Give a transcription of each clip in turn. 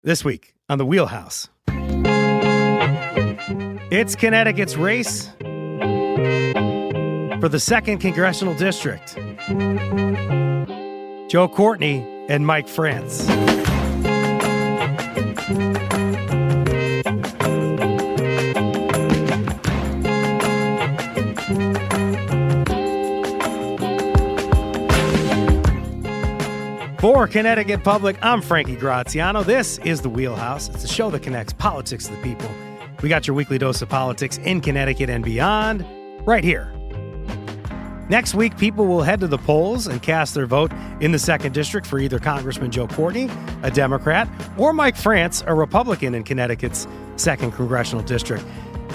This week on The Wheelhouse, it's Connecticut's race for the 2nd Congressional District. Joe Courtney and Mike France. For Connecticut Public, I'm Frankie Graziano. This is The Wheelhouse. It's a show that connects politics to the people. We got your weekly dose of politics in Connecticut and beyond right here. Next week, people will head to the polls and cast their vote in the 2nd District for either Congressman Joe Courtney, a Democrat, or Mike France, a Republican in Connecticut's 2nd Congressional District.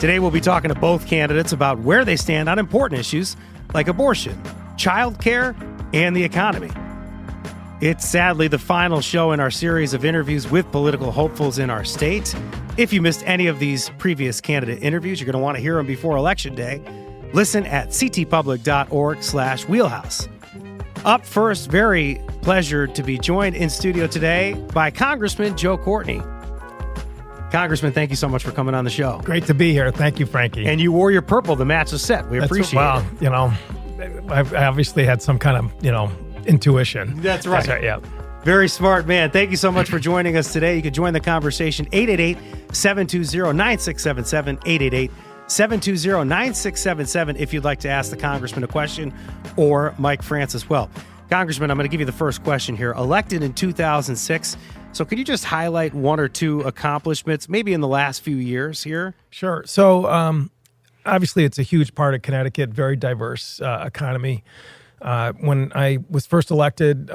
Today, we'll be talking to both candidates about where they stand on important issues like abortion, childcare, and the economy. It's sadly the final show in our series of interviews with political hopefuls in our state. If you missed any of these previous candidate interviews, you're going to want to hear them before Election Day. Listen at ctpublic.org/wheelhouse. Up first, very pleasure to be joined in studio today by Congressman Joe Courtney. Congressman, thank you so much for coming on the show. Great to be here. Thank you, Frankie. And you wore your purple to match the set. We appreciate it. Well, you know, I've obviously had some kind of, intuition. That's right. Yeah. Very smart man. Thank you so much for joining us today. You can join the conversation 888-720-9677, 888-720-9677 if you'd like to ask the Congressman a question or Mike France as well. Congressman, I'm going to give you the first question here. Elected in 2006, so could you just highlight one or two accomplishments, maybe in the last few years here? Sure. So obviously it's a huge part of Connecticut, very diverse economy. When I was first elected,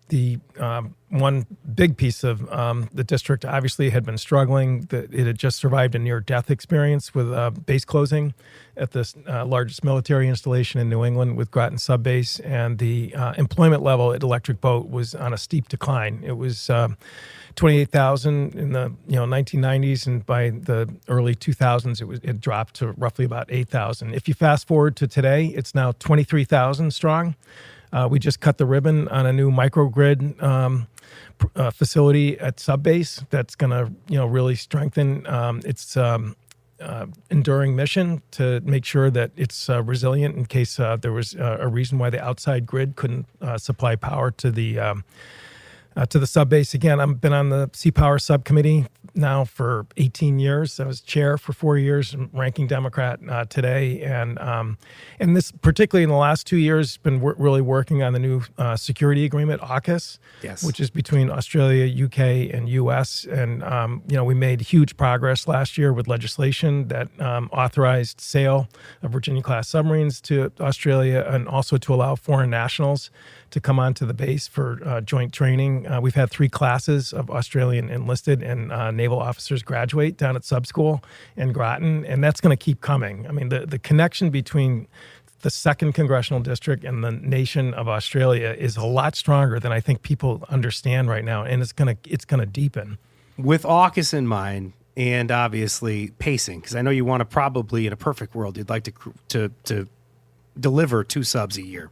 the one big piece of the district obviously had been struggling. It had just survived a near-death experience with base closing at the largest military installation in New England with Groton Sub Base, and the employment level at Electric Boat was on a steep decline. It was 28,000 in the 1990s, and by the early 2000s, it dropped to roughly about 8,000. If you fast forward to today, it's now 23,000 strong. We just cut the ribbon on a new microgrid facility at Subbase that's going to really strengthen its enduring mission to make sure that it's resilient in case there was a reason why the outside grid couldn't supply power to the Subbase. Again, I've been on the C-Power subcommittee now for 18 years. I was chair for 4 years, ranking Democrat today. And this, particularly in the last 2 years, been really working on the new security agreement, AUKUS, yes, which is between Australia, UK, and US. And, we made huge progress last year with legislation that authorized sale of Virginia-class submarines to Australia and also to allow foreign nationals to come onto the base for joint training. We've had 3 classes of Australian enlisted and naval officers graduate down at Sub School in Groton, and that's going to keep coming. I mean, the connection between the 2nd Congressional District and the nation of Australia is a lot stronger than I think people understand right now, and it's going to deepen. With AUKUS in mind, and obviously pacing, because I know you want to probably, in a perfect world, you'd like to deliver 2 subs a year.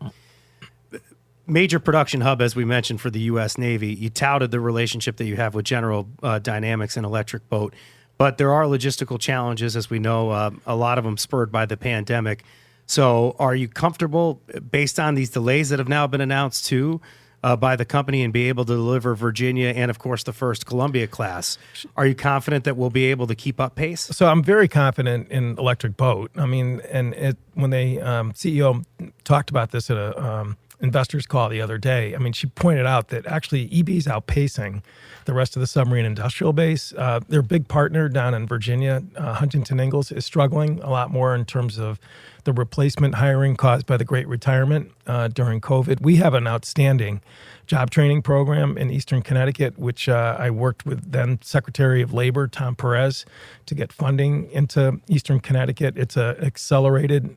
Major production hub, as we mentioned, for the U.S. Navy. You touted the relationship that you have with General Dynamics and Electric Boat, but there are logistical challenges, as we know, a lot of them spurred by the pandemic. So are you comfortable, based on these delays that have now been announced too by the company, and be able to deliver Virginia and, of course, the first Columbia class? Are you confident that we'll be able to keep up pace? So I'm very confident in Electric Boat. I mean, when they CEO talked about this at a investors call the other day, I mean, she pointed out that actually EB's outpacing the rest of the submarine industrial base. Their big partner down in Virginia, Huntington Ingalls, is struggling a lot more in terms of the replacement hiring caused by the Great Retirement during COVID. We have an outstanding job training program in Eastern Connecticut, which I worked with then Secretary of Labor, Tom Perez, to get funding into Eastern Connecticut. It's an accelerated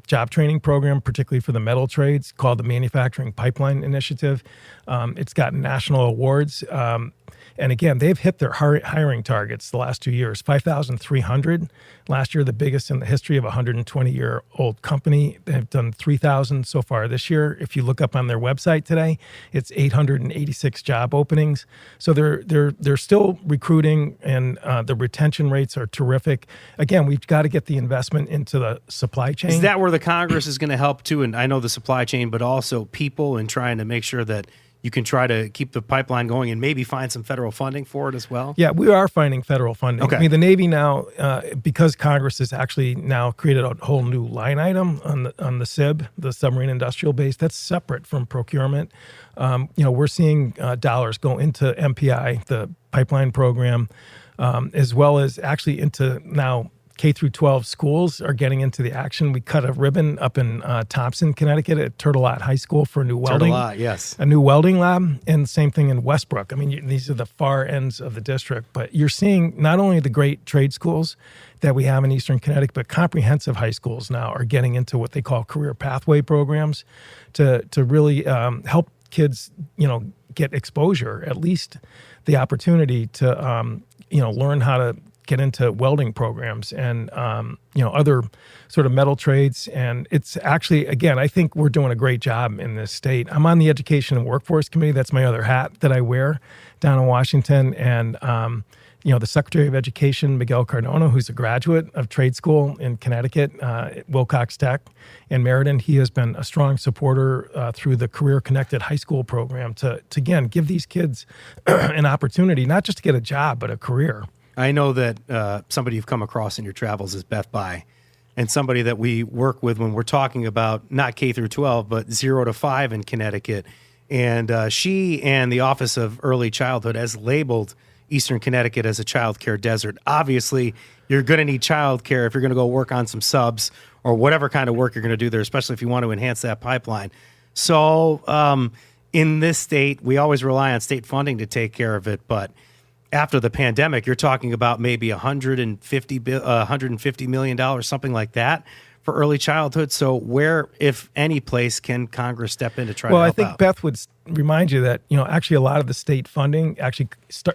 job training program, particularly for the metal trades, called the Manufacturing Pipeline Initiative. It's gotten national awards. And again, they've hit their hiring targets the last 2 years, 5,300. Last year, the biggest in the history of a 120-year-old company. They've done 3,000 so far this year. If you look up on their website today, it's 886 job openings. So they're still recruiting, and the retention rates are terrific. Again, we've got to get the investment into the supply chain. Is that where the Congress is going to help too? And I know the supply chain, but also people, and trying to make sure that you can try to keep the pipeline going and maybe find some federal funding for it as well? Yeah, we are finding federal funding. Okay. I mean, the Navy now, because Congress has actually now created a whole new line item on the SIB, the submarine industrial base, that's separate from procurement. We're seeing dollars go into MPI, the pipeline program, as well as actually into now K through 12 schools are getting into the action. We cut a ribbon up in Thompson, Connecticut at Turtle Lot High School for a new welding. Turtle Lot, yes. A new welding lab, and same thing in Westbrook. I mean, these are the far ends of the district, but you're seeing not only the great trade schools that we have in Eastern Connecticut, but comprehensive high schools now are getting into what they call career pathway programs to really help kids, get exposure, at least the opportunity to, learn how to get into welding programs and, other sort of metal trades. And it's actually, again, I think we're doing a great job in this state. I'm on the Education and Workforce Committee. That's my other hat that I wear down in Washington. And, the Secretary of Education, Miguel Cardona, who's a graduate of trade school in Connecticut, Wilcox Tech in Meriden, he has been a strong supporter through the Career Connected High School program to again, give these kids an opportunity, not just to get a job, but a career. I know that somebody you've come across in your travels is Beth Bai, and somebody that we work with when we're talking about not K through 12, but 0 to 5 in Connecticut. And she and the Office of Early Childhood has labeled Eastern Connecticut as a child care desert. Obviously, you're going to need child care if you're going to go work on some subs or whatever kind of work you're going to do there, especially if you want to enhance that pipeline. So in this state, we always rely on state funding to take care of it, but after the pandemic, you're talking about maybe $150 million, something like that, for early childhood. So where, if any place, can Congress step in to try to help out? Well, I think Beth would remind you that, actually a lot of the state funding actually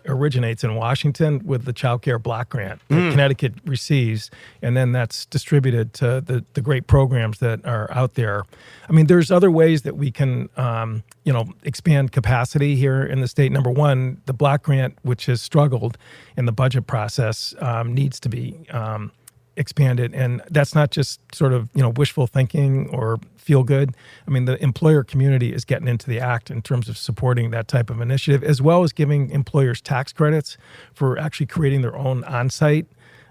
originates in Washington with the child care block grant that Connecticut receives, and then that's distributed to the great programs that are out there. I mean, there's other ways that we can, expand capacity here in the state. Number one, the block grant, which has struggled in the budget process, needs to be expanded. And that's not just sort of, wishful thinking or feel good. I mean, the employer community is getting into the act in terms of supporting that type of initiative, as well as giving employers tax credits for actually creating their own on-site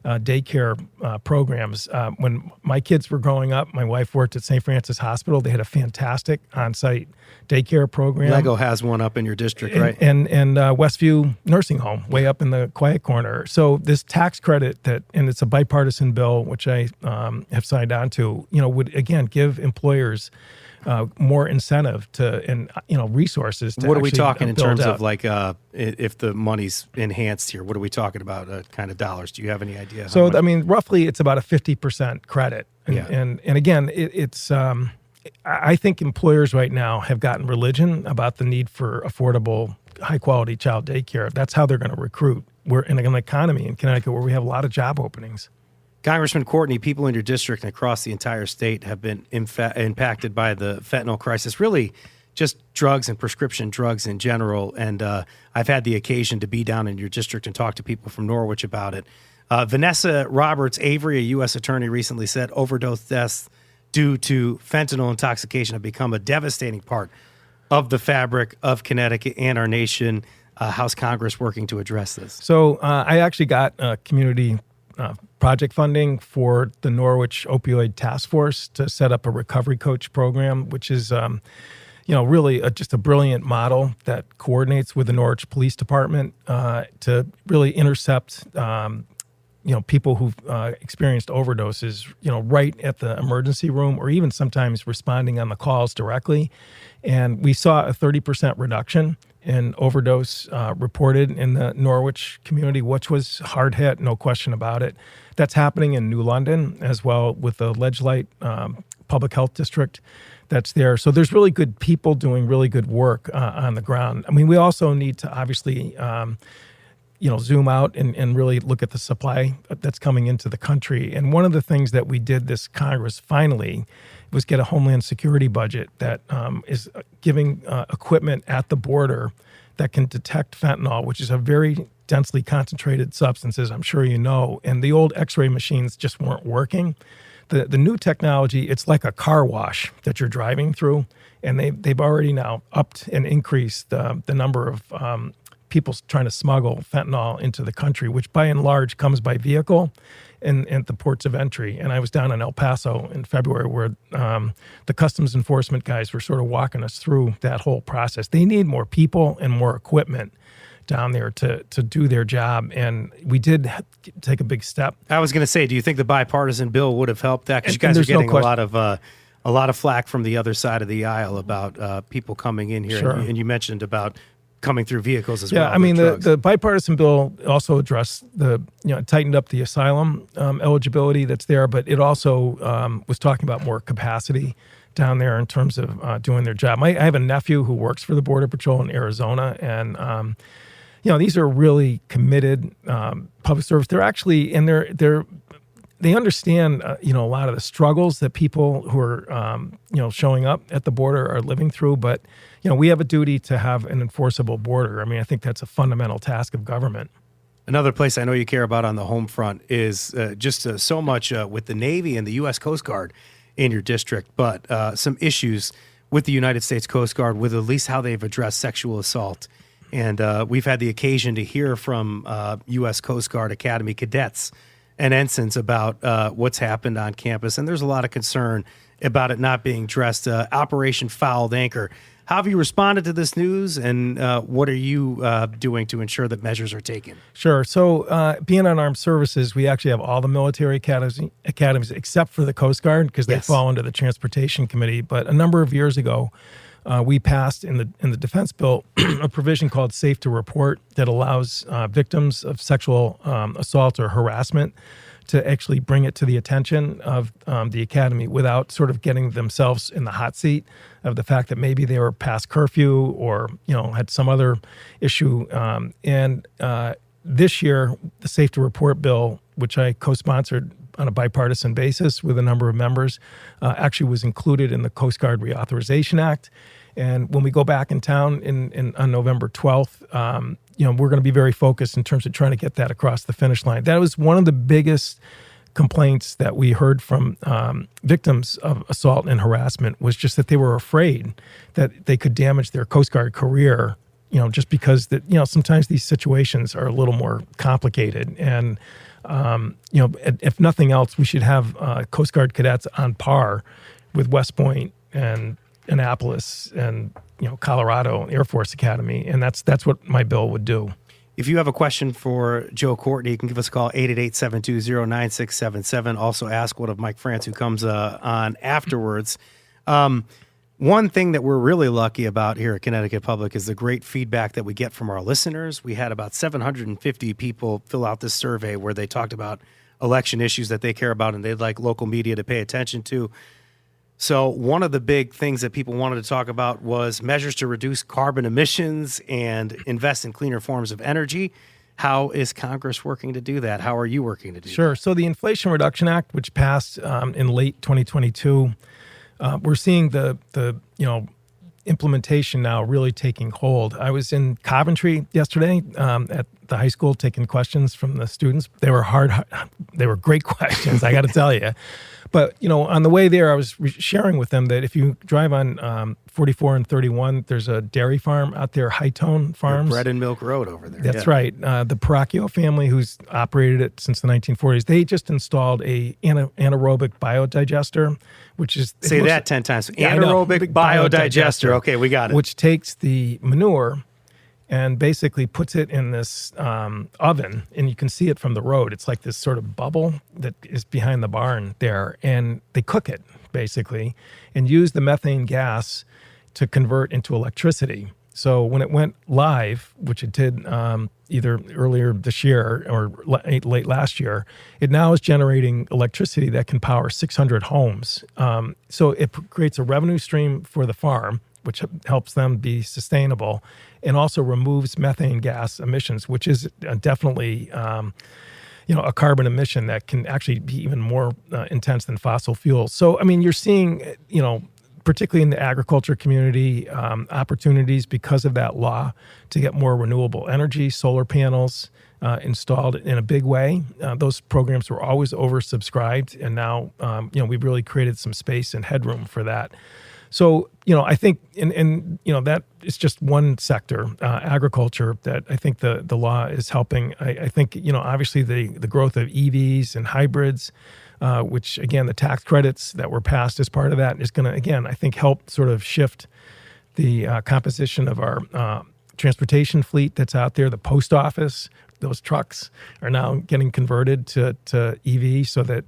daycare programs. When my kids were growing up, my wife worked at St. Francis Hospital. They had a fantastic on-site daycare program. Lego has one up in your district, right? And Westview Nursing Home, way up in the quiet corner. So this tax credit and it's a bipartisan bill, which I have signed on to, would again give employers more incentive and resources to. What are we talking in terms out. of like if the money's enhanced here? What are we talking about kind of dollars? Do you have any idea? So I mean, roughly it's about a 50% credit, and again, it's. I think employers right now have gotten religion about the need for affordable, high-quality child daycare. That's how they're going to recruit. We're in an economy in Connecticut where we have a lot of job openings. Congressman Courtney, people in your district and across the entire state have been impacted by the fentanyl crisis, really just drugs and prescription drugs in general. And I've had the occasion to be down in your district and talk to people from Norwich about it. Vanessa Roberts Avery, a U.S. attorney, recently said overdose deaths due to fentanyl intoxication have become a devastating part of the fabric of Connecticut and our nation. How's Congress working to address this? So I actually got community project funding for the Norwich Opioid Task Force to set up a recovery coach program, which is, really just a brilliant model that coordinates with the Norwich Police Department to really intercept people who've experienced overdoses, right at the emergency room, or even sometimes responding on the calls directly. And we saw a 30% reduction in overdose reported in the Norwich community, which was hard hit, no question about it. That's happening in New London as well with the Ledgelight Public Health District. that's there. So there's really good people doing really good work on the ground. I mean, we also need to obviously, zoom out and really look at the supply that's coming into the country. And one of the things that we did this Congress finally was get a Homeland Security budget that is giving equipment at the border that can detect fentanyl, which is a very densely concentrated substance, as I'm sure you know. And the old X-ray machines just weren't working. The new technology, it's like a car wash that you're driving through, and they've already now upped and increased the number of people trying to smuggle fentanyl into the country, which by and large comes by vehicle and at the ports of entry. And I was down in El Paso in February where the customs enforcement guys were sort of walking us through that whole process. They need more people and more equipment down there to do their job, and we did take a big step. I was going to say, do you think the bipartisan bill would have helped that? Because you guys are getting a lot of flack from the other side of the aisle about people coming in here, Sure. and you mentioned about coming through vehicles as well. Yeah, I mean, the bipartisan bill also addressed tightened up the asylum eligibility that's there, but it also was talking about more capacity down there in terms of doing their job. I have a nephew who works for the Border Patrol in Arizona, and these are really committed public service. They're actually, and they understand, a lot of the struggles that people who are, showing up at the border are living through. But, we have a duty to have an enforceable border. I mean, I think that's a fundamental task of government. Another place I know you care about on the home front is so much with the Navy and the U.S. Coast Guard in your district, but some issues with the United States Coast Guard with at least how they've addressed sexual assault. And we've had the occasion to hear from U.S. Coast Guard Academy cadets and ensigns about what's happened on campus. And there's a lot of concern about it not being addressed. Operation Fouled Anchor. How have you responded to this news, and what are you doing to ensure that measures are taken? Sure. So being on armed services, we actually have all the military academies except for the Coast Guard because they fall under the Transportation Committee. But a number of years ago, we passed in the defense bill a provision called Safe to Report that allows victims of sexual assault or harassment to actually bring it to the attention of the academy without sort of getting themselves in the hot seat of the fact that maybe they were past curfew or, had some other issue. And this year, the Safe to Report bill, which I co-sponsored on a bipartisan basis with a number of members, actually was included in the Coast Guard Reauthorization Act. And when we go back in town on November 12th, we're going to be very focused in terms of trying to get that across the finish line. That was one of the biggest complaints that we heard from victims of assault and harassment was just that they were afraid that they could damage their Coast Guard career, just because that, sometimes these situations are a little more complicated. And, if nothing else, we should have Coast Guard cadets on par with West Point and Annapolis and Colorado Air Force Academy, and that's what my bill would do. If you have a question for Joe Courtney, you can give us a call, 888-720-9677. Also ask one of Mike France, who comes on afterwards. One thing that we're really lucky about here at Connecticut Public is the great feedback that we get from our listeners. We had about 750 people fill out this survey where they talked about election issues that they care about and they'd like local media to pay attention to. So one of the big things that people wanted to talk about was measures to reduce carbon emissions and invest in cleaner forms of energy. How is Congress working to do that? How are you working to do that? Sure. So the Inflation Reduction Act, which passed in late 2022, we're seeing the implementation now really taking hold. I was in Coventry yesterday at the high school taking questions from the students. They were great questions, I got to tell you. But, on the way there, I was sharing with them that if you drive on 44 and 31, there's a dairy farm out there, High Tone Farms. Bread and Milk Road over there. That's right. The Paracchio family, who's operated it since the 1940s, they just installed a anaerobic biodigester, which is... Say that 10 times. Anaerobic biodigester. Okay, we got it. Which takes the manure and basically puts it in this oven, and you can see it from the road. It's like this sort of bubble that is behind the barn there, and they cook it, basically, and use the methane gas to convert into electricity. So when it went live, which it did either earlier this year or late last year, it now is generating electricity that can power 600 homes. So it creates a revenue stream for the farm, which helps them be sustainable, and also removes methane gas emissions, which is definitely a carbon emission that can actually be even more intense than fossil fuels. So, I mean, you're seeing, particularly in the agriculture community, opportunities because of that law to get more renewable energy, solar panels installed in a big way. Those programs were always oversubscribed, and now, we've really created some space and headroom for that. So, I think, that is just one sector, agriculture, that I think the law is helping. I think, obviously the growth of EVs and hybrids, which, again, the tax credits that were passed as part of that is going to, again, I think help sort of shift the composition of our transportation fleet that's out there. The post office, those trucks are now getting converted to EV, so that,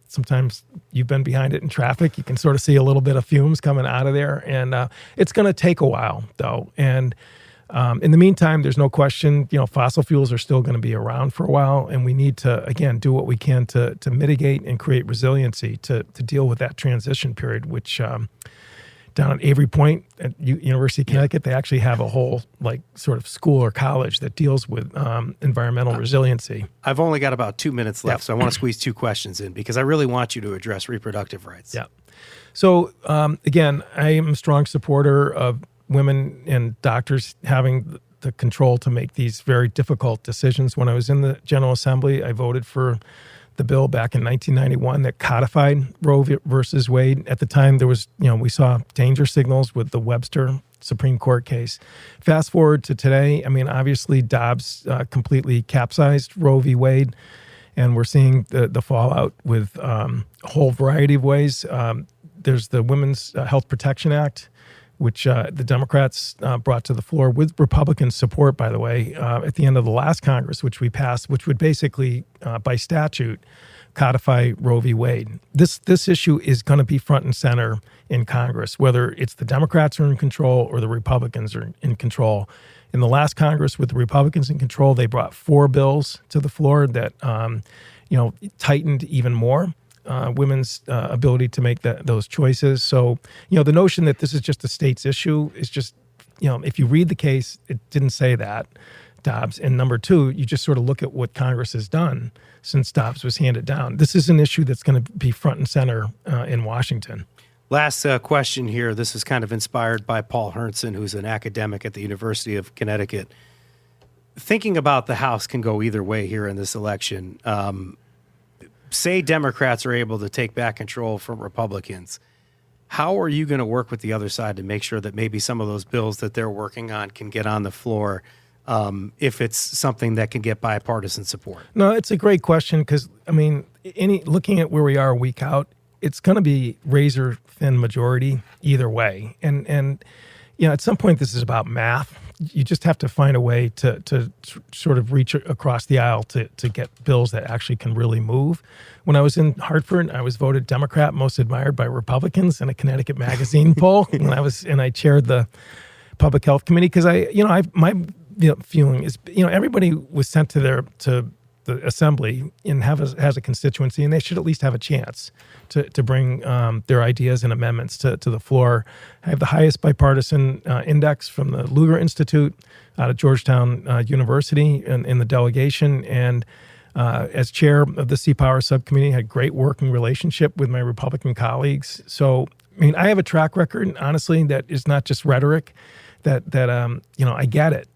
sometimes you've been behind it in traffic. You can sort of see a little bit of fumes coming out of there. And it's going to take a while, though. And in the meantime, there's no question, fossil fuels are still going to be around for a while. And we need to, again, do what we can to mitigate and create resiliency to deal with that transition period, which down at Avery Point at University of Connecticut, they actually have a whole sort of school or college that deals with environmental resiliency. I've only got about 2 minutes left, so I want to squeeze 2 questions in because I really want you to address reproductive rights. Yeah. So again, I am a strong supporter of women and doctors having the control to make these very difficult decisions. When I was in the General Assembly, I voted for the bill back in 1991 that codified Roe versus Wade. At the time, there was, we saw danger signals with the Webster Supreme Court case. Fast forward to today, I mean, obviously Dobbs completely capsized Roe v. Wade, and we're seeing the fallout with a whole variety of ways. There's the Women's Health Protection Act, which the Democrats brought to the floor with Republican support, by the way, at the end of the last Congress, which we passed, which would basically, by statute, codify Roe v. Wade. This issue is going to be front and center in Congress, whether it's the Democrats are in control or the Republicans are in control. In the last Congress, with the Republicans in control, they brought 4 bills to the floor that, tightened even more women's ability to make those choices. So, the notion that this is just a state's issue is just, if you read the case, it didn't say that, Dobbs. And number 2, you just sort of look at what Congress has done since Dobbs was handed down. This is an issue that's going to be front and center in Washington. Last question here. This is kind of inspired by Paul Herndson, who's an academic at the University of Connecticut. Thinking about the House can go either way here in this election. Say Democrats are able to take back control from Republicans. How are you going to work with the other side to make sure that maybe some of those bills that they're working on can get on the floor if it's something that can get bipartisan support? No, it's a great question because, I mean, looking at where we are a week out, it's going to be razor-thin majority either way. And at some point this is about math. You just have to find a way to sort of reach across the aisle to get bills that actually can really move. When I was in Hartford, I was voted Democrat most admired by Republicans in a Connecticut magazine poll. And I chaired the Public Health Committee because my feeling is, everybody was sent to the assembly and has a constituency, and they should at least have a chance to bring their ideas and amendments to the floor. I have the highest bipartisan index from the Lugar Institute out of Georgetown University in the delegation, and as chair of the Sea Power Subcommittee, had great working relationship with my Republican colleagues. So, I mean, I have a track record, honestly, that is not just rhetoric. That I get it.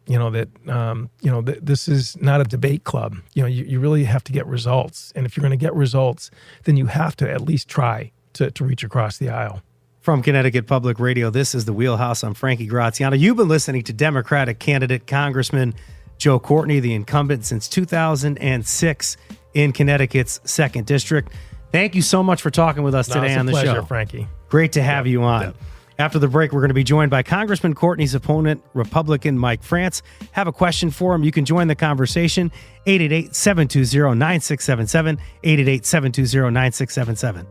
This is not a debate club. You really have to get results, and if you're going to get results, then you have to at least try to reach across the aisle. From Connecticut Public Radio, this is The Wheelhouse. I'm Frankie Graziano. You've been listening to Democratic candidate Congressman Joe Courtney, the incumbent since 2006 in Connecticut's 2nd District. Thank you so much for talking with us today on the pleasure, show. Frankie. Great to have you on. Yeah. After the break, we're going to be joined by Congressman Courtney's opponent, Republican Mike France. Have a question for him? You can join the conversation, 888-720-9677, 888-720-9677.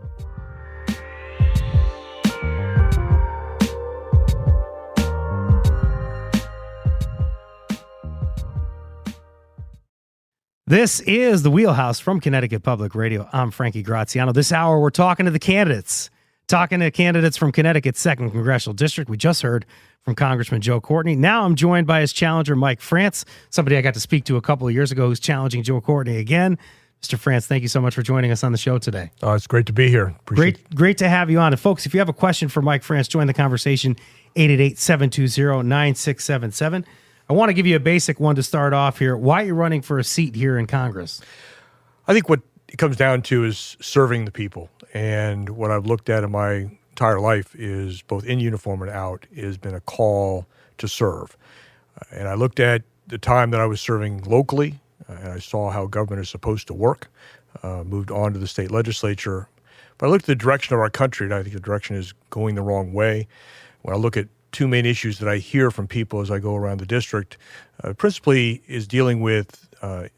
This is the Wheelhouse from Connecticut Public Radio. I'm Frankie Graziano. This hour, we're talking to the candidates. Talking to candidates from Connecticut's 2nd Congressional District. We just heard from Congressman Joe Courtney. Now I'm joined by his challenger, Mike France, somebody I got to speak to a couple of years ago who's challenging Joe Courtney again. Mr. France, thank you so much for joining us on the show today. It's great to be here. Great to have you on. And folks, if you have a question for Mike France, join the conversation, 888-720-9677. I want to give you a basic one to start off here. Why are you running for a seat here in Congress? I think what it comes down to is serving the people. And what I've looked at in my entire life is both in uniform and out has been a call to serve. And I looked at the time that I was serving locally, and I saw how government is supposed to work, moved on to the state legislature. But I looked at the direction of our country, and I think the direction is going the wrong way. When I look at two main issues that I hear from people as I go around the district, principally is dealing with the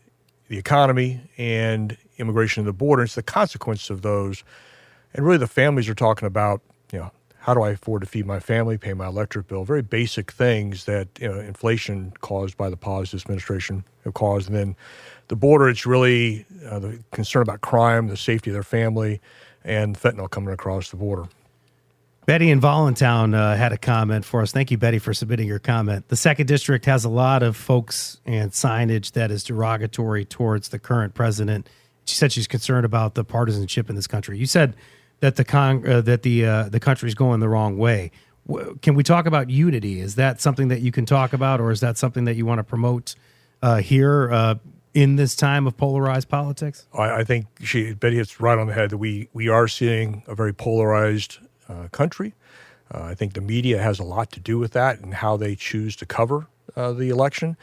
economy and immigration to the border. It's the consequence of those. And really the families are talking about, how do I afford to feed my family, pay my electric bill, very basic things that inflation caused by the policies this administration have caused. And then the border, it's really the concern about crime, the safety of their family, and fentanyl coming across the border. Betty in Voluntown had a comment for us. Thank you, Betty, for submitting your comment. The 2nd District has a lot of folks and signage that is derogatory towards the current president. She said she's concerned about the partisanship in this country. You said that the country is going the wrong way. Can we talk about unity? Is that something that you can talk about, or is that something that you want to promote here in this time of polarized politics? I think Betty hits right on the head that we are seeing a very polarized country. I think the media has a lot to do with that and how they choose to cover the election.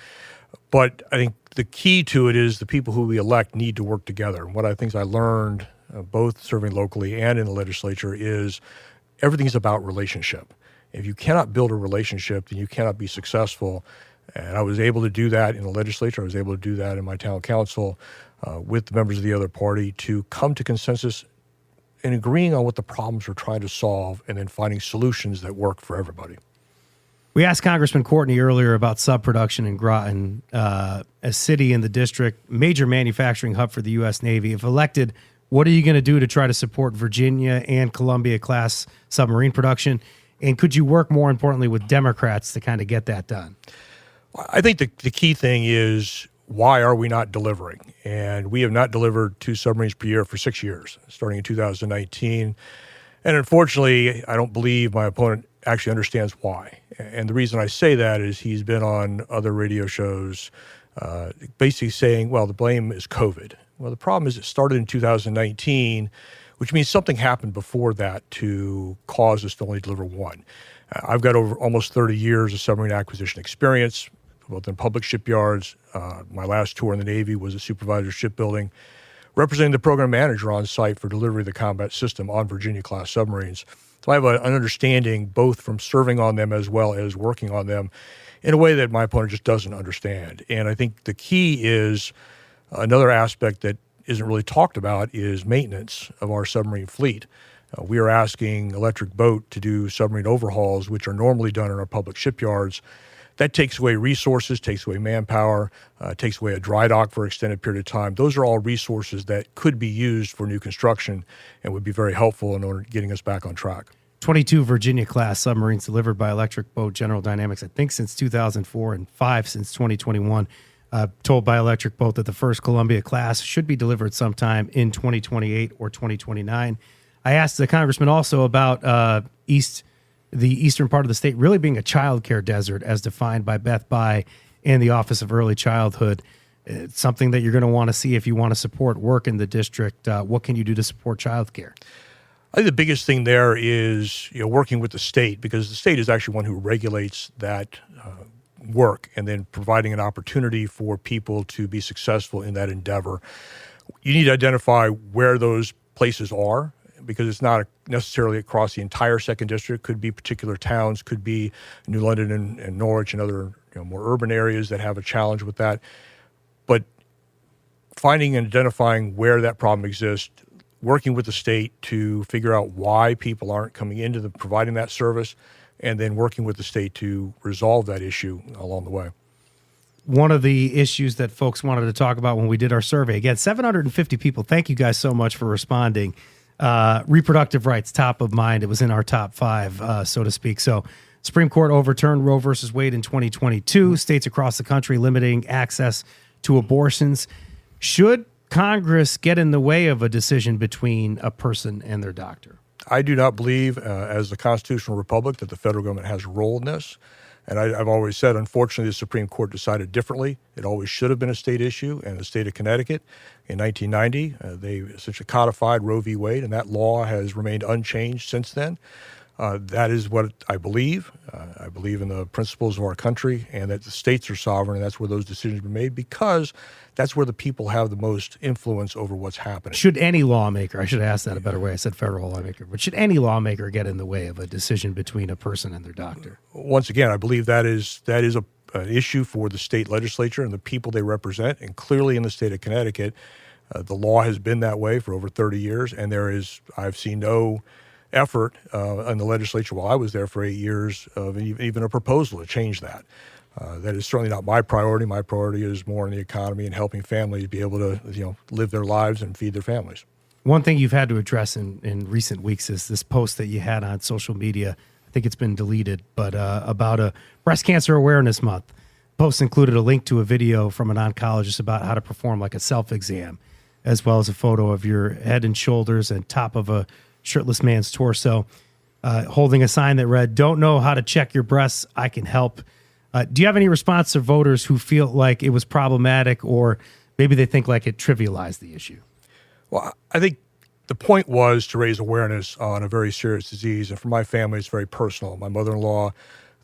But I think the key to it is the people who we elect need to work together. And what I think I learned both serving locally and in the legislature is everything's about relationship. If you cannot build a relationship, then you cannot be successful. And I was able to do that in the legislature. I was able to do that in my town council with the members of the other party to come to consensus and agreeing on what the problems we're trying to solve and then finding solutions that work for everybody. We asked Congressman Courtney earlier about sub-production in Groton, a city in the district, major manufacturing hub for the U.S. Navy. If elected, what are you going to do to try to support Virginia and Columbia-class submarine production? And could you work, more importantly, with Democrats to kind of get that done? I think the key thing is, why are we not delivering? And we have not delivered 2 submarines per year for 6 years, starting in 2019. And unfortunately, I don't believe my opponent actually understands why. And the reason I say that is he's been on other radio shows basically saying, well, the blame is COVID. Well, the problem is it started in 2019, which means something happened before that to cause us to only deliver 1. I've got over almost 30 years of submarine acquisition experience, both in public shipyards. My last tour in the Navy was a supervisor of shipbuilding, representing the program manager on site for delivery of the combat system on Virginia-class submarines. So I have an understanding both from serving on them as well as working on them in a way that my opponent just doesn't understand. And I think the key is another aspect that isn't really talked about is maintenance of our submarine fleet. We are asking Electric Boat to do submarine overhauls, which are normally done in our public shipyards. That takes away resources, takes away manpower, takes away a dry dock for an extended period of time. Those are all resources that could be used for new construction and would be very helpful in order to getting us back on track. 22 Virginia-class submarines delivered by Electric Boat General Dynamics, I think since 2004, and 5 since 2021. Told by Electric Boat that the first Columbia-class should be delivered sometime in 2028 or 2029. I asked the congressman also about the eastern part of the state really being a child care desert as defined by Beth By and the Office of Early Childhood. It's something that you're going to want to see if you want to support work in the district. What can you do to support child care? I think the biggest thing there is working with the state, because the state is actually one who regulates that work and then providing an opportunity for people to be successful in that endeavor. You need to identify where those places are, because it's not necessarily across the entire 2nd District. Could be particular towns, could be New London and Norwich and other more urban areas that have a challenge with that. But finding and identifying where that problem exists, working with the state to figure out why people aren't coming into providing that service, and then working with the state to resolve that issue along the way. one of the issues that folks wanted to talk about when we did our survey. Again, 750 people. Thank you guys so much for responding. Reproductive rights, top of mind. It was in our top 5, so to speak. So Supreme Court overturned Roe versus Wade in 2022. States across the country limiting access to abortions. Should Congress get in the way of a decision between a person and their doctor? I do not believe, as a constitutional republic, that the federal government has a role in this. And I've always said, unfortunately, the Supreme Court decided differently. It always should have been a state issue. And the state of Connecticut, in 1990, they essentially codified Roe v. Wade, and that law has remained unchanged since then. That is what I believe. I believe in the principles of our country and that the states are sovereign, and that's where those decisions are made because that's where the people have the most influence over what's happening. Should any lawmaker, I should have asked that a better way, I said federal lawmaker, but should any lawmaker get in the way of a decision between a person and their doctor? Once again, I believe that is an issue for the state legislature and the people they represent, and clearly in the state of Connecticut, the law has been that way for over 30 years, and I've seen no effort in the legislature while I was there for 8 years of even a proposal to change that. That is certainly not my priority. My priority is more in the economy and helping families be able to live their lives and feed their families. One thing you've had to address in recent weeks is this post that you had on social media. I think it's been deleted, but about a Breast Cancer Awareness Month. Post included a link to a video from an oncologist about how to perform like a self-exam, as well as a photo of your head and shoulders and top of a shirtless man's torso, holding a sign that read, "Don't know how to check your breasts, I can help." Do you have any response to voters who feel like it was problematic, or maybe they think like it trivialized the issue? Well, I think the point was to raise awareness on a very serious disease, and for my family, it's very personal. My mother-in-law,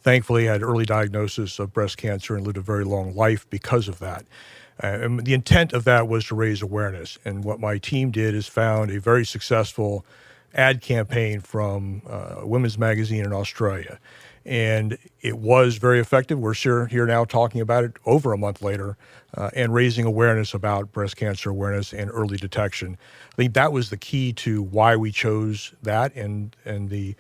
thankfully, had early diagnosis of breast cancer and lived a very long life because of that. And the intent of that was to raise awareness, and what my team did is found a very successful ad campaign from a women's magazine in Australia. And it was very effective. We're here now talking about it over a month later and raising awareness about breast cancer awareness and early detection. I think that was the key to why we chose that, and the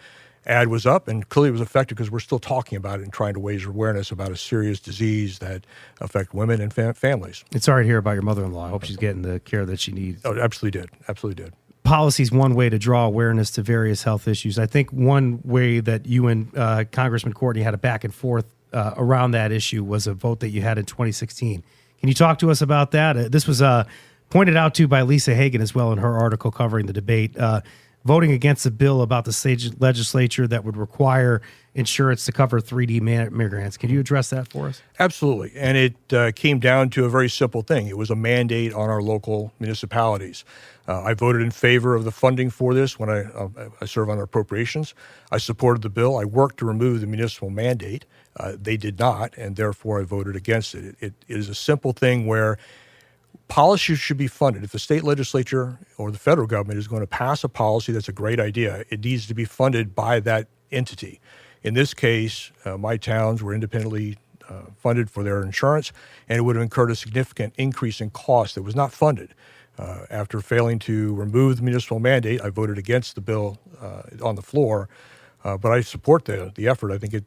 ad was up, and clearly it was effective because we're still talking about it and trying to raise awareness about a serious disease that affects women and families. It's sorry to hear about your mother-in-law. I hope she's getting the care that she needs. Oh, absolutely did. Absolutely did. Policy is one way to draw awareness to various health issues. I think one way that you and Congressman Courtney had a back and forth around that issue was a vote that you had in 2016. Can you talk to us about that? This was pointed out to by Lisa Hagan as well in her article covering the debate, voting against a bill about the state legislature that would require insurance to cover 3D mammograms. Can you address that for us? Absolutely. And it came down to a very simple thing. It was a mandate on our local municipalities. I voted in favor of the funding for this when I serve on appropriations. I supported the bill. I worked to remove the municipal mandate. They did not, and therefore I voted against it. It is a simple thing where policies should be funded. If the state legislature or the federal government is going to pass a policy that's a great idea, it needs to be funded by that entity. In this case, my towns were independently funded for their insurance, and it would have incurred a significant increase in cost that was not funded. After failing to remove the municipal mandate, I voted against the bill on the floor, but I support the effort. I think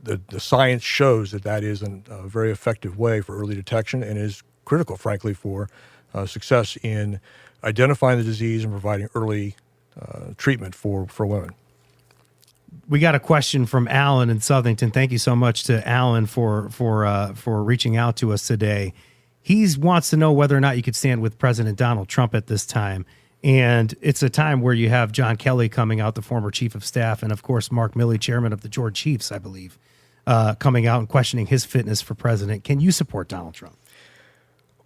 the science shows that is a very effective way for early detection and is critical, frankly, for success in identifying the disease and providing early treatment for women. We got a question from Alan in Southington. Thank you so much to Alan for reaching out to us today. He wants to know whether or not you could stand with President Donald Trump at this time. And it's a time where you have John Kelly coming out, the former chief of staff, and, of course, Mark Milley, chairman of the Georgia Chiefs, I believe, coming out and questioning his fitness for president. Can you support Donald Trump?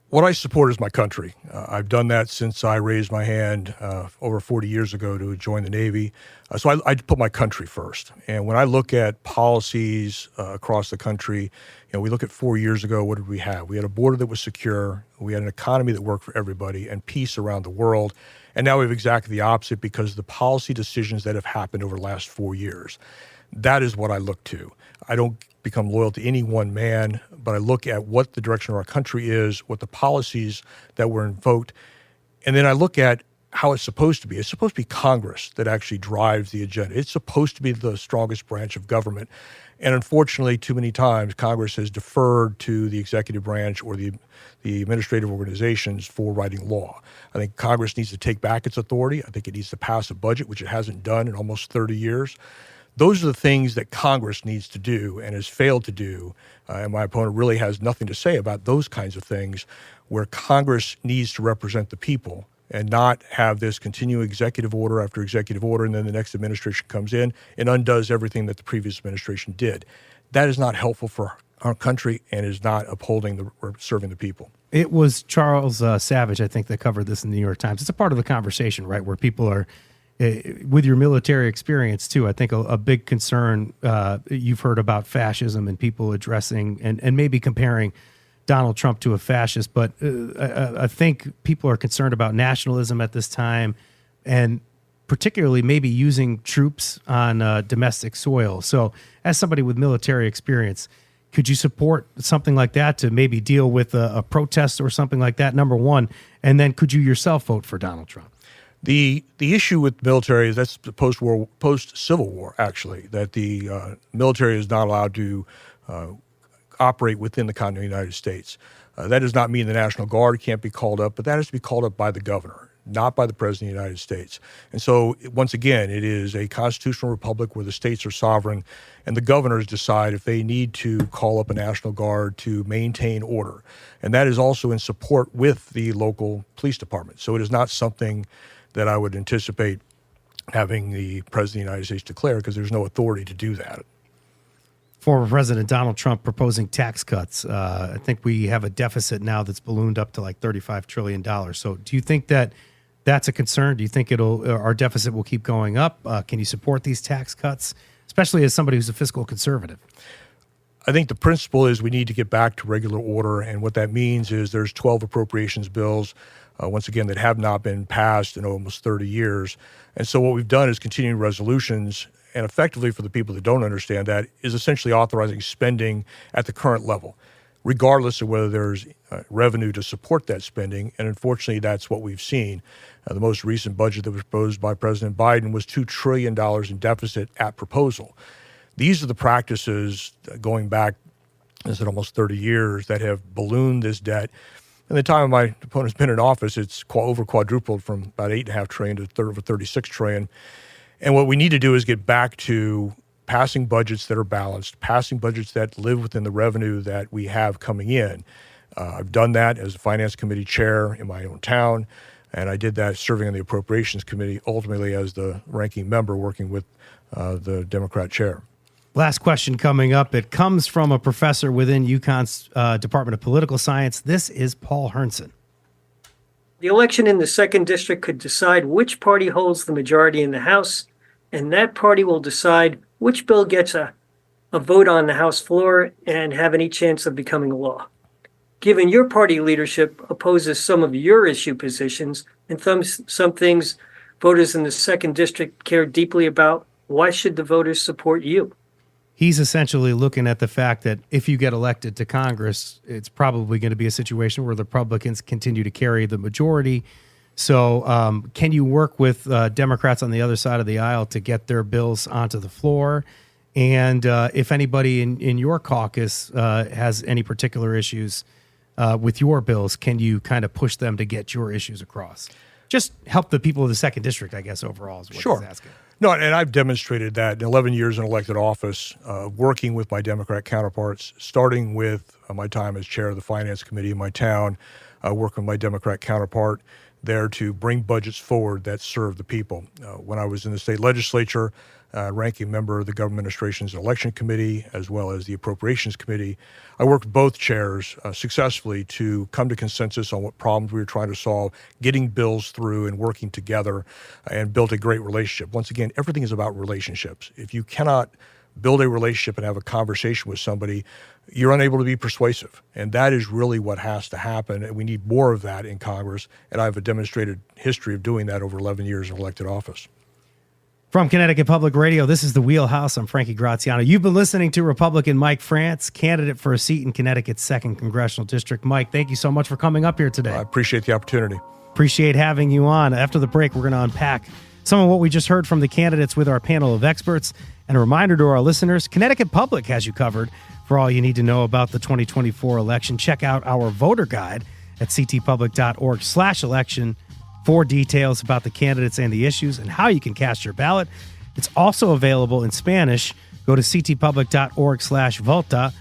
What I support is my country. I've done that since I raised my hand over 40 years ago to join the Navy. So I put my country first. And when I look at policies across the country, we look at 4 years ago, what did we have? We had a border that was secure. We had an economy that worked for everybody and peace around the world. And now we have exactly the opposite because of the policy decisions that have happened over the last 4 years. That is what I look to. I don't become loyal to any one man, but I look at what the direction of our country is, what the policies that were invoked, and then I look at how it's supposed to be. It's supposed to be Congress that actually drives the agenda. It's supposed to be the strongest branch of government. And unfortunately, too many times, Congress has deferred to the executive branch or the administrative organizations for writing law. I think Congress needs to take back its authority. I think it needs to pass a budget, which it hasn't done in almost 30 years. Those are the things that Congress needs to do and has failed to do. And my opponent really has nothing to say about those kinds of things, where Congress needs to represent the people and not have this continual executive order after executive order, and then the next administration comes in and undoes everything that the previous administration did. That is not helpful for our country and is not upholding or serving the people. It was Charles Savage, I think, that covered this in the New York Times. It's a part of the conversation, right, where people are, with your military experience, too, I think a big concern you've heard about fascism and people addressing and maybe comparing Donald Trump to a fascist, but I think people are concerned about nationalism at this time, and particularly maybe using troops on domestic soil. So as somebody with military experience, could you support something like that to maybe deal with a protest or something like that, number one? And then could you yourself vote for Donald Trump? The issue with the military is that's the post-Civil War, actually, that the military is not allowed to operate within the continental United States. That does not mean the National Guard can't be called up, but that has to be called up by the governor, not by the President of the United States. And so, once again, it is a constitutional republic where the states are sovereign, and the governors decide if they need to call up a National Guard to maintain order. And that is also in support with the local police department. So it is not something that I would anticipate having the President of the United States declare, because there's no authority to do that. Former President Donald Trump proposing tax cuts. I think we have a deficit now that's ballooned up to like $35 trillion. So do you think that that's a concern? Do you think our deficit will keep going up? Can you support these tax cuts, especially as somebody who's a fiscal conservative? I think the principle is we need to get back to regular order. And what that means is there's 12 appropriations bills, once again, that have not been passed in almost 30 years. And so what we've done is continuing resolutions. And effectively, for the people that don't understand that, is essentially authorizing spending at the current level, regardless of whether there's revenue to support that spending. And unfortunately, that's what we've seen. The most recent budget that was proposed by President Biden was $2 trillion in deficit at proposal. These are the practices going back, I said, almost 30 years that have ballooned this debt. In the time my opponent's been in office, it's over quadrupled from about $8.5 trillion to over $36 trillion. And what we need to do is get back to passing budgets that are balanced, passing budgets that live within the revenue that we have coming in. I've done that as a finance committee chair in my own town, and I did that serving on the appropriations committee, ultimately as the ranking member working with the Democrat chair. Last question coming up. It comes from a professor within UConn's Department of Political Science. This is Paul Herndson. The election in the 2nd District could decide which party holds the majority in the House, and that party will decide which bill gets a vote on the House floor and have any chance of becoming a law. Given your party leadership opposes some of your issue positions and some things voters in the 2nd District care deeply about, why should the voters support you? He's essentially looking at the fact that if you get elected to Congress, it's probably going to be a situation where the Republicans continue to carry the majority. So can you work with Democrats on the other side of the aisle to get their bills onto the floor? And if anybody in your caucus has any particular issues with your bills, can you kind of push them to get your issues across? Just help the people of the 2nd District, I guess, overall is what he's asking. No, and I've demonstrated that in 11 years in elected office, working with my Democrat counterparts, starting with my time as chair of the Finance Committee in my town, working with my Democrat counterpart there to bring budgets forward that serve the people. When I was in the state legislature, ranking member of the Government Administration's Election Committee, as well as the Appropriations Committee, I worked with both chairs successfully to come to consensus on what problems we were trying to solve, getting bills through and working together, and built a great relationship. Once again, everything is about relationships. If you cannot build a relationship and have a conversation with somebody, you're unable to be persuasive. And that is really what has to happen. And we need more of that in Congress. And I have a demonstrated history of doing that over 11 years in elected office. From Connecticut Public Radio, this is The Wheelhouse. I'm Frankie Graziano. You've been listening to Republican Mike France, candidate for a seat in Connecticut's 2nd Congressional District. Mike, thank you so much for coming up here today. I appreciate the opportunity. Appreciate having you on. After the break, we're going to unpack some of what we just heard from the candidates with our panel of experts. And a reminder to our listeners, Connecticut Public has you covered for all you need to know about the 2024 election. Check out our voter guide at ctpublic.org/election for details about the candidates and the issues and how you can cast your ballot. It's also available in Spanish. Go to ctpublic.org/vota,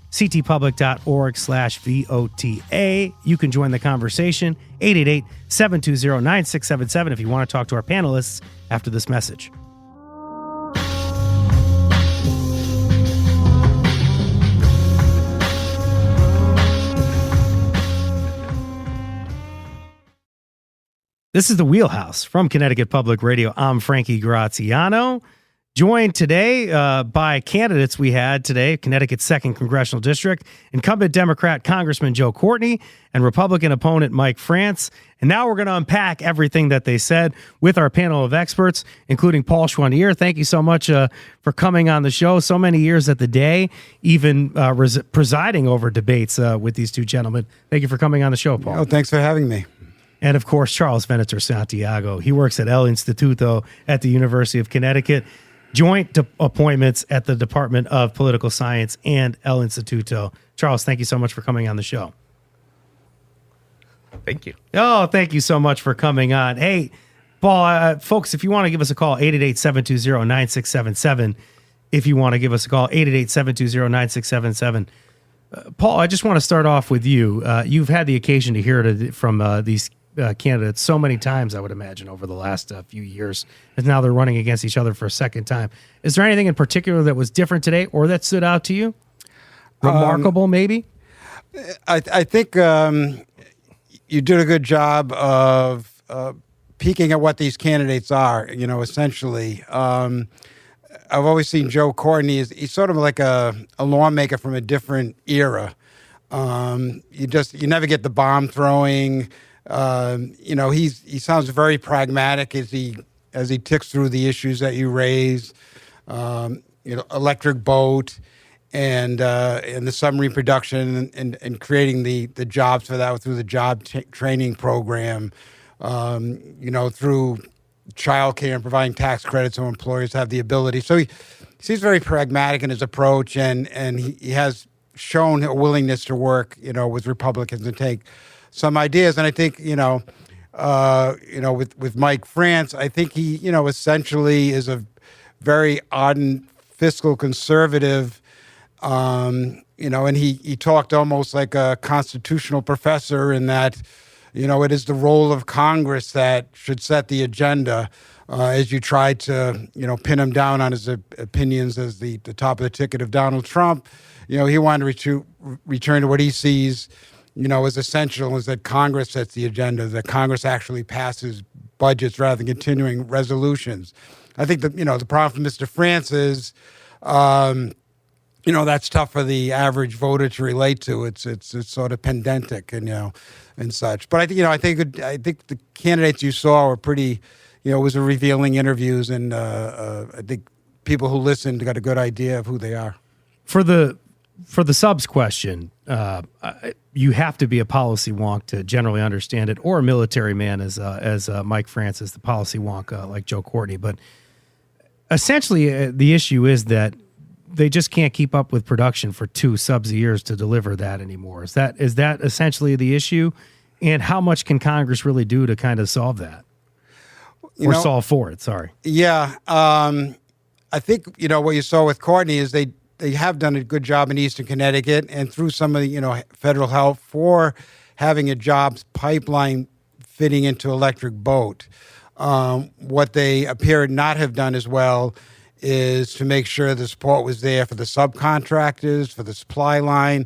ctpublic.org/VOTA. You can join the conversation, 888-720-9677 if you want to talk to our panelists after this message. This is the Wheelhouse from Connecticut Public Radio. I'm Frankie Graziano, joined today by candidates we had today, Connecticut's 2nd Congressional District, incumbent Democrat Congressman Joe Courtney and Republican opponent Mike France. And now we're going to unpack everything that they said with our panel of experts, including Paul Schwanier. Thank you so much for coming on the show. So many years at the day, even presiding over debates with these two gentlemen. Thank you for coming on the show, Paul. Oh, thanks for having me. And, of course, Charles Venator Santiago. He works at El Instituto at the University of Connecticut. Joint appointments at the Department of Political Science and El Instituto. Charles, thank you so much for coming on the show. Thank you. Oh, thank you so much for coming on. Hey, Paul, folks, if you want to give us a call, 888-720-9677. If you want to give us a call, 888-720-9677. Paul, I just want to start off with you. You've had the occasion to hear it from these candidates so many times, I would imagine, over the last few years. And now they're running against each other for a second time. Is there anything in particular that was different today or that stood out to you? Remarkable, maybe? I think you did a good job of peeking at what these candidates are, essentially. I've always seen Joe Courtney he's sort of like a lawmaker from a different era. You never get the bomb throwing. He sounds very pragmatic as he ticks through the issues that you raise. Electric boat and the submarine production and creating the jobs for that through the job training program. Through childcare and providing tax credits so employers have the ability. So he seems very pragmatic in his approach, and he has shown a willingness to work, with Republicans and take some ideas. And I think, with Mike France, I think he, essentially is a very ardent fiscal conservative, and he talked almost like a constitutional professor in that, it is the role of Congress that should set the agenda as you try to, pin him down on his opinions as the top of the ticket of Donald Trump. He wanted to return to what he sees, as essential is that Congress sets the agenda, that Congress actually passes budgets rather than continuing resolutions. I think that, the problem for Mr. France is, that's tough for the average voter to relate to. It's sort of pedantic and such. But I think the candidates you saw were pretty, it was a revealing interviews, and I think people who listened got a good idea of who they are. For the subs question, you have to be a policy wonk to generally understand it, or a military man as Mike France is the policy wonk like Joe Courtney. But essentially, the issue is that they just can't keep up with production for 2 subs a year to deliver that anymore. Is that essentially the issue? And how much can Congress really do to kind of solve that? Solve for it, sorry. Yeah. I think, what you saw with Courtney is they have done a good job in Eastern Connecticut and through some of the, federal help for having a jobs pipeline fitting into electric boat. What they appear not have done as well is to make sure the support was there for the subcontractors, for the supply line,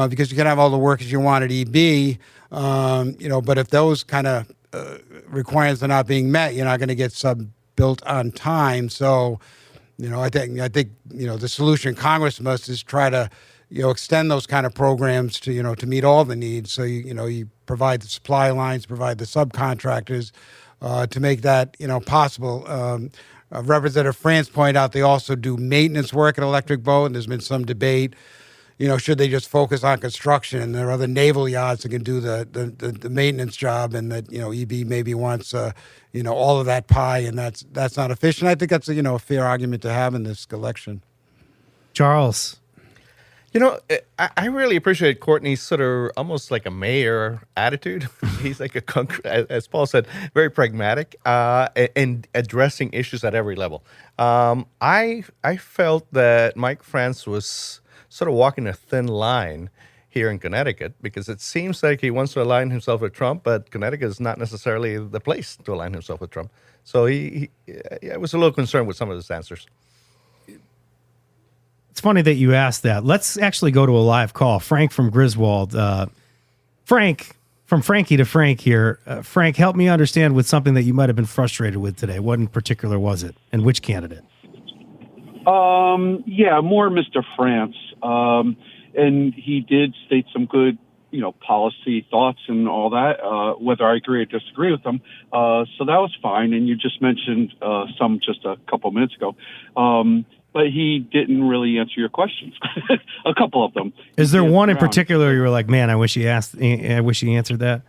because you can have all the workers you want at EB, but if those kind of requirements are not being met, you're not going to get sub built on time. So, I think the solution Congress must is try to, extend those kind of programs to, to meet all the needs. So, you provide the supply lines, provide the subcontractors to make that, possible. Representative France pointed out they also do maintenance work at Electric Boat, and there's been some debate, should they just focus on construction, and there are other naval yards that can do the maintenance job, and that, EB maybe wants, all of that pie, and that's not efficient. I think that's a fair argument to have in this election. Charles. I really appreciate Courtney's sort of almost like a mayor attitude. He's like as Paul said, very pragmatic and addressing issues at every level. I felt that Mike France was sort of walking a thin line here in Connecticut, because it seems like he wants to align himself with Trump, but Connecticut is not necessarily the place to align himself with Trump. So I was a little concerned with some of his answers. It's funny that you asked that. Let's actually go to a live call. Frank from Griswold. Frank, from Frankie to Frank here. Frank, help me understand with something that you might have been frustrated with today. What in particular was it, and which candidate? More Mr. France. And he did state some good, policy thoughts and all that, whether I agree or disagree with them. So that was fine. And you just mentioned some just a couple minutes ago. But he didn't really answer your questions. A couple of them. Is there one in particular you were like, man, I wish he answered that?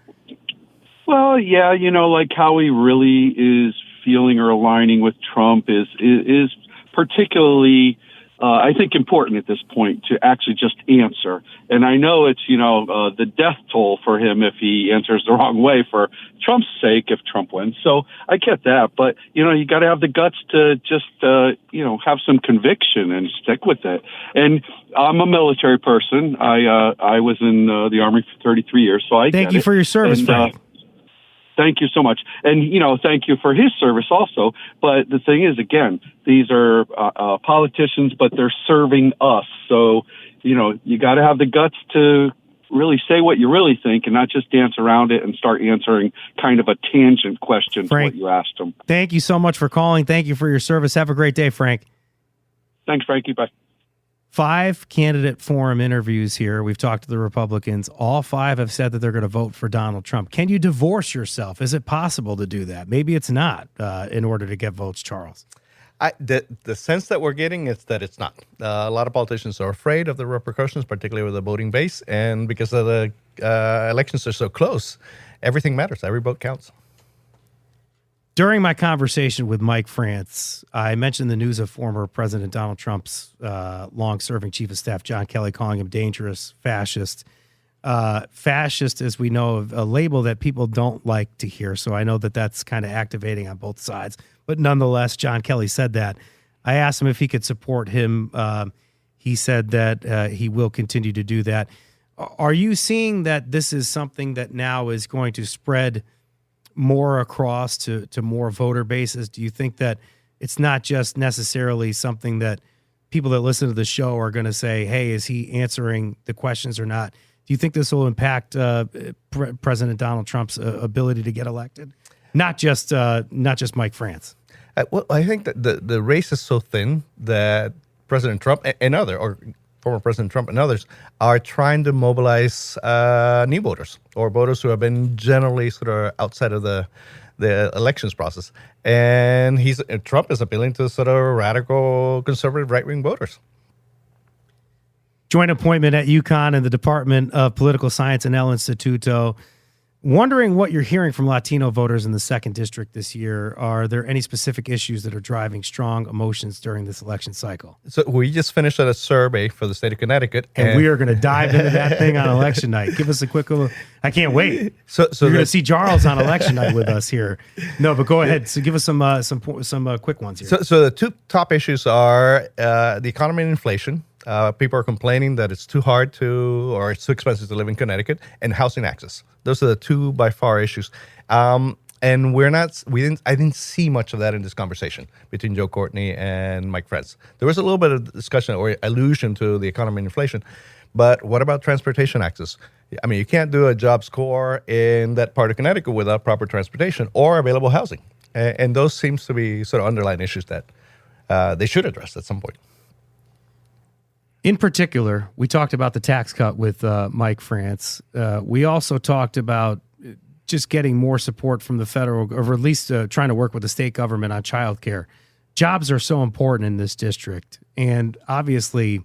Well, yeah, like how he really is feeling or aligning with Trump is particularly, I think, important at this point to actually just answer. And I know it's, the death toll for him if he answers the wrong way for Trump's sake if Trump wins. So I get that. But, you got to have the guts to just, have some conviction and stick with it. And I'm a military person. I was in the Army for 33 years, so I get it. Thank you for your service, Frank. Thank you so much. And, thank you for his service also. But the thing is, again, these are politicians, but they're serving us. So, you got to have the guts to really say what you really think and not just dance around it and start answering kind of a tangent question to what you asked them. Thank you so much for calling. Thank you for your service. Have a great day, Frank. Thanks, Frankie. Bye. 5 candidate forum interviews here. We've talked to the Republicans. All 5 have said that they're going to vote for Donald Trump. Can you divorce yourself? Is it possible to do that? Maybe it's not in order to get votes, Charles. The sense that we're getting is that it's not. A lot of politicians are afraid of the repercussions, particularly with the voting base. And because of the elections are so close, everything matters. Every vote counts. During my conversation with Mike France, I mentioned the news of former President Donald Trump's long-serving chief of staff, John Kelly, calling him dangerous, fascist. Fascist, as we know, a label that people don't like to hear. So I know that that's kind of activating on both sides. But nonetheless, John Kelly said that. I asked him if he could support him. He said that he will continue to do that. Are you seeing that this is something that now is going to spread more across to more voter bases? Do you think that it's not just necessarily something that people that listen to the show are going to say, hey, is he answering the questions or not? Do you think this will impact President Donald Trump's ability to get elected? Not just Mike France. Well, I think that the race is so thin that President Trump and former President Trump and others are trying to mobilize new voters or voters who have been generally sort of outside of the elections process. And Trump is appealing to sort of radical conservative right-wing voters. Joint appointment at D-Conn in the Department of Political Science and El Instituto. Wondering what you're hearing from Latino voters in the 2nd District this year. Are there any specific issues that are driving strong emotions during this election cycle? So we just finished a survey for the state of Connecticut. And we are going to dive into that thing on election night. Give us a quick little... I can't wait. So you're going to see Charles on election night with us here. No, but go ahead. So give us some quick ones here. So the 2 top issues are the economy and inflation. People are complaining that it's too hard or it's too expensive to live in Connecticut, and housing access. Those are the 2 by far issues. And I didn't see much of that in this conversation between Joe Courtney and Mike France. There was a little bit of discussion or allusion to the economy and inflation, but what about transportation access? I mean, you can't do a job score in that part of Connecticut without proper transportation or available housing. And those seems to be sort of underlying issues that they should address at some point. In particular, we talked about the tax cut with Mike France. We also talked about just getting more support from the federal, or at least trying to work with the state government on childcare. Jobs are so important in this district. And obviously,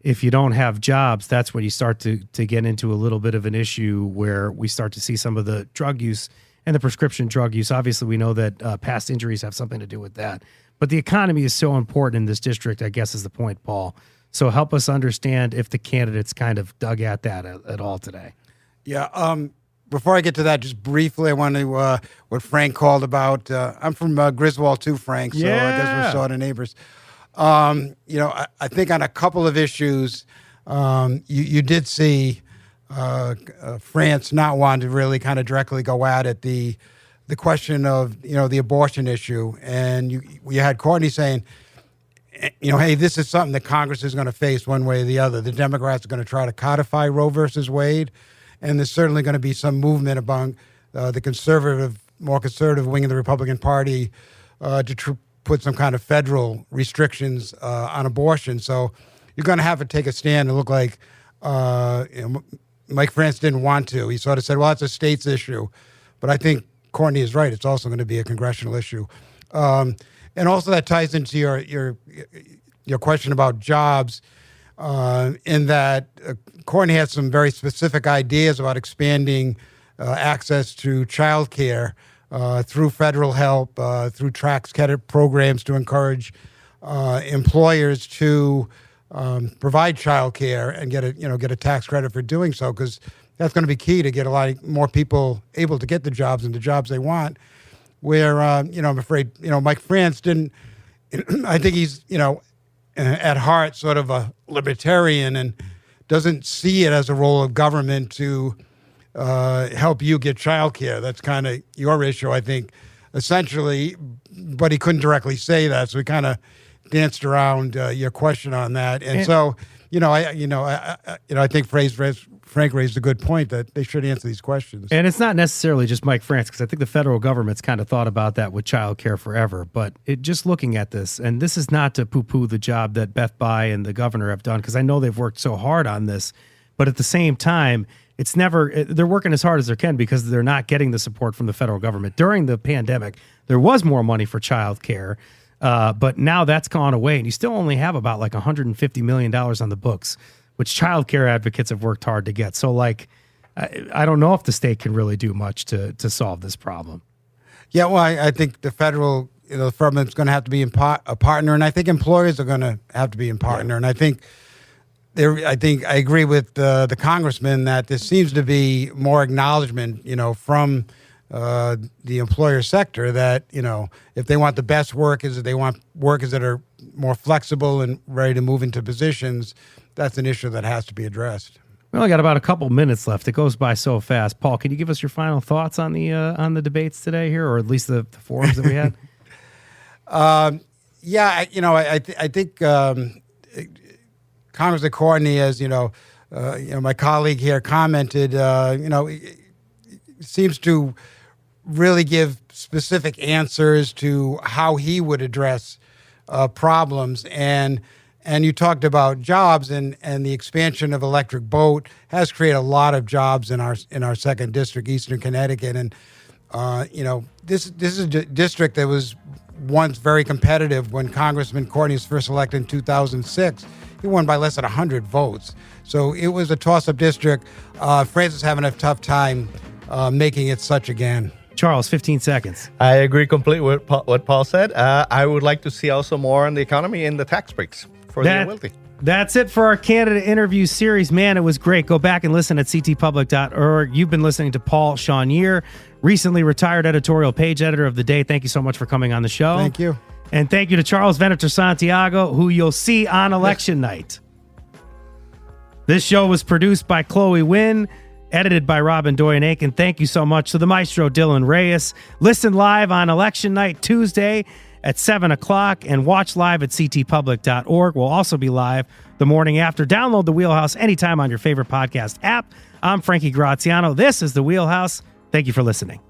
if you don't have jobs, that's when you start to get into a little bit of an issue where we start to see some of the drug use and the prescription drug use. Obviously, we know that past injuries have something to do with that. But the economy is so important in this district, I guess, is the point, Paul. So help us understand if the candidates kind of dug at that at all today. Yeah. Before I get to that, just briefly, I want to what Frank called about. I'm from Griswold too, Frank. So I guess we're sort of neighbors. I think on a couple of issues, you did see France not want to really kind of directly go at it. The question of the abortion issue, and you had Courtney saying, hey, this is something that Congress is going to face one way or the other. The Democrats are going to try to codify Roe versus Wade, and there's certainly going to be some movement among the more conservative wing of the Republican Party to put some kind of federal restrictions on abortion. So you're going to have to take a stand and look like Mike France didn't want to. He sort of said, well, it's a state's issue. But I think Courtney is right. It's also going to be a congressional issue. And also that ties into your question about jobs, in that Courtney has some very specific ideas about expanding access to child care through federal help, through tax credit programs to encourage employers to provide child care and get a tax credit for doing so, because that's going to be key to get a lot more people able to get the jobs and the jobs they want. Where I'm afraid Mike France didn't. I think he's at heart sort of a libertarian and doesn't see it as a role of government to help you get child care. That's kind of your issue, I think, essentially. But he couldn't directly say that, so he kind of danced around your question on that. And so, I think Frank raised a good point that they should answer these questions. And it's not necessarily just Mike France, because I think the federal government's kind of thought about that with child care forever. But just looking at this, and this is not to poo-poo the job that Beth Bai and the governor have done, because I know they've worked so hard on this. But at the same time, they're working as hard as they can because they're not getting the support from the federal government. During the pandemic, there was more money for child care, but now that's gone away. And you still only have about like $150 million on the books, which child care advocates have worked hard to get. So, I don't know if the state can really do much to solve this problem. Yeah, well, I think the federal, the government's going to have to be a partner, and I think employers are going to have to be a partner. And I think I agree with the congressman that there seems to be more acknowledgement, from the employer sector that, if they want the best workers, if they want workers that are more flexible and ready to move into positions, that's an issue that has to be addressed. We only got about a couple minutes left. It goes by so fast. Paul, can you give us your final thoughts on the debates today here, or at least the forums that we had? I think Congressman Courtney, as my colleague here commented, seems to really give specific answers to how he would address problems. And you talked about jobs, and the expansion of electric boat has created a lot of jobs in our second district, Eastern Connecticut. And this is a district that was once very competitive. When Congressman Courtney was first elected in 2006, he won by less than 100 votes. So it was a toss-up district. France is having a tough time making it such again. Charles, 15 seconds. I agree completely with what Paul said. I would like to see also more on the economy and the tax breaks for the wealthy. That's it for our candidate interview series. Man, it was great. Go back and listen at ctpublic.org. You've been listening to Paul Chaunier, recently retired editorial page editor of The Day. Thank you so much for coming on the show. Thank you. And thank you to Charles Venator Santiago, who you'll see on election night. This show was produced by Chloe Wynn, edited by Robin Doyen-Aiken. And thank you so much to the maestro Dylan Reyes. Listen live on election night Tuesday at 7 o'clock and watch live at ctpublic.org. We'll also be live the morning after. Download The Wheelhouse anytime on your favorite podcast app. I'm Frankie Graziano. This is The Wheelhouse. Thank you for listening.